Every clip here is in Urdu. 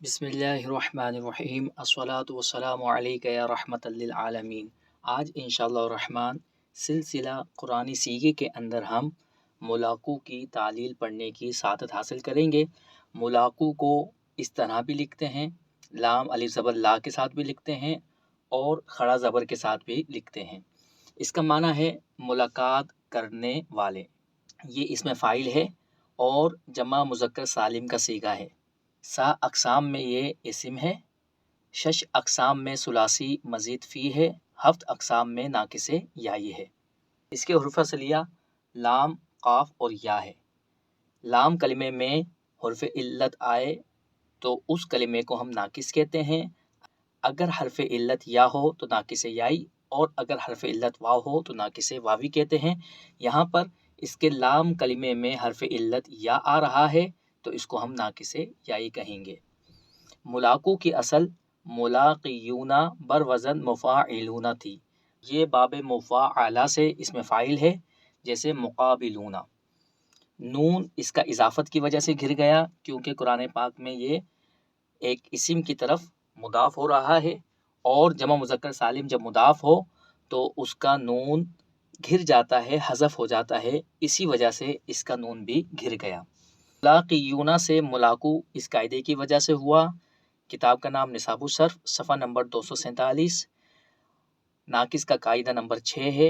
بسم اللہ الرحمن الرحیم الصلاۃ والسلام علیک یا رحمت للعالمین۔ آج انشاءاللہ الرحمن سلسلہ قرآنی سیغے کے اندر ہم ملاقو کی تعلیل پڑھنے کی سعادت حاصل کریں گے۔ ملاقو کو اس طرح بھی لکھتے ہیں، لام الف زبر لا کے ساتھ بھی لکھتے ہیں اور کھڑا زبر کے ساتھ بھی لکھتے ہیں۔ اس کا معنی ہے ملاقات کرنے والے۔ یہ اس میں فاعل ہے اور جمع مذکر سالم کا صیغہ ہے۔ 7 اقسام میں یہ اسم ہے، 6 اقسام میں ثلاثی مزید فی ہے، 7 اقسام میں ناقص یائی ہے۔ اس کے حروف اصلیہ لام، قاف اور یا ہے۔ لام کلمے میں حرف علت آئے تو اس کلمے کو ہم ناقص کہتے ہیں۔ اگر حرف علت یا ہو تو ناقص یائی، اور اگر حرف علت واو ہو تو ناقص واوی کہتے ہیں۔ یہاں پر اس کے لام کلمے میں حرف علت یا آ رہا ہے تو اس کو ہم ناقص یائی کہیں گے۔ ملاقو کی اصل ملاقیون بر وزن مفاعلون تھی۔ یہ باب مفاعلہ سے اس میں فاعل ہے، جیسے مقابلون۔ نون اس کا اضافت کی وجہ سے گر گیا، کیونکہ قرآن پاک میں یہ ایک اسم کی طرف مضاف ہو رہا ہے، اور جمع مذکر سالم جب مضاف ہو تو اس کا نون گر جاتا ہے، حذف ہو جاتا ہے، اسی وجہ سے اس کا نون بھی گر گیا۔ ملاقیون سے ملاقو اس قاعدے کی وجہ سے ہوا۔ کتاب کا نام نصاب الصرف، صفحہ نمبر 247۔ ناقص کا قاعدہ نمبر 6 ہے،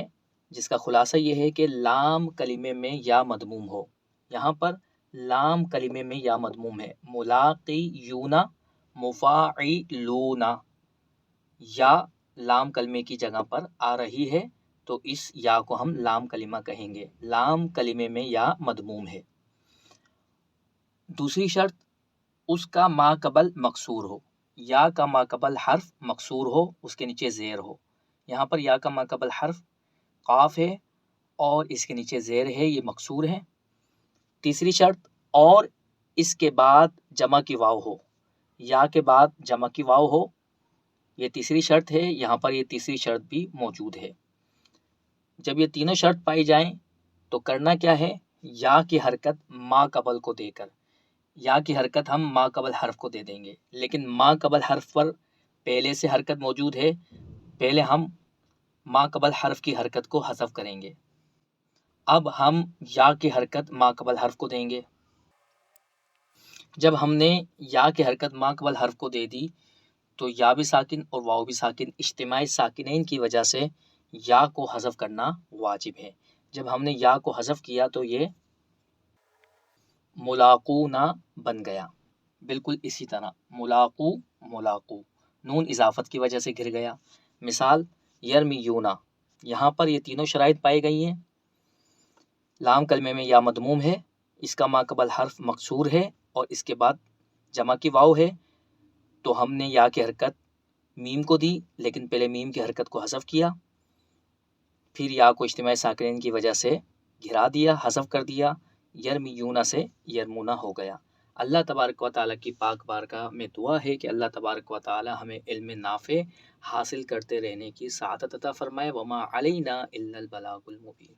جس کا خلاصہ یہ ہے کہ لام کلمے میں یا مضموم ہو۔ یہاں پر لام کلمے میں یا مضموم ہے۔ ملاقیون مفاعلون، یا لام کلمے کی جگہ پر آ رہی ہے تو اس یا کو ہم لام کلمہ کہیں گے۔ لام کلمے میں یا مضموم ہے۔ دوسری شرط، اس کا ما قبل مکسور ہو۔ یا کا ما قبل حرف مکسور ہو، اس کے نیچے زیر ہو۔ یہاں پر یا کا ما قبل حرف قاف ہے اور اس کے نیچے زیر ہے، یہ مکسور ہے۔ تیسری شرط، اور اس کے بعد جمع کی واو ہو۔ یا کے بعد جمع کی واو ہو، یہ تیسری شرط ہے۔ یہاں پر یہ تیسری شرط بھی موجود ہے۔ جب یہ تینوں شرط پائی جائیں تو کرنا کیا ہے؟ یا کی حرکت ما قبل کو دے کر، یا کی حرکت ہم ما قبل حرف کو دے دیں گے، لیکن ما قبل حرف پر پہلے سے حرکت موجود ہے، پہلے ہم ما قبل حرف کی حرکت کو حذف کریں گے۔ اب ہم یا کی حرکت ما قبل حرف کو دیں گے۔ جب ہم نے یا کی حرکت ما قبل حرف کو دے دی تو یا بھی ساکن اور واو بھی ساکن، اجتماعی ساکنین کی وجہ سے یا کو حذف کرنا واجب ہے۔ جب ہم نے یا کو حذف کیا تو یہ ملاقونا بن گیا۔ بالکل اسی طرح ملاقو ملاقو، نون اضافت کی وجہ سے گر گیا۔ مثال یرمیونا، یہاں پر یہ تینوں شرائط پائی گئی ہیں۔ لام کلمے میں یا مضموم ہے، اس کا ما قبل حرف مکسور ہے اور اس کے بعد جمع کی واو ہے، تو ہم نے یا کی حرکت میم کو دی، لیکن پہلے میم کی حرکت کو حذف کیا، پھر یا کو اجتماعی ساکنین کی وجہ سے گھرا دیا، حذف کر دیا، یرمیونا سے یرمونا ہو گیا۔ اللہ تبارک و تعالیٰ کی پاک بارگاہ میں دعا ہے کہ اللہ تبارک و تعالیٰ ہمیں علم نافع حاصل کرتے رہنے کی سعادت عطا فرمائے۔ وما علینا الا البلاغ المبین۔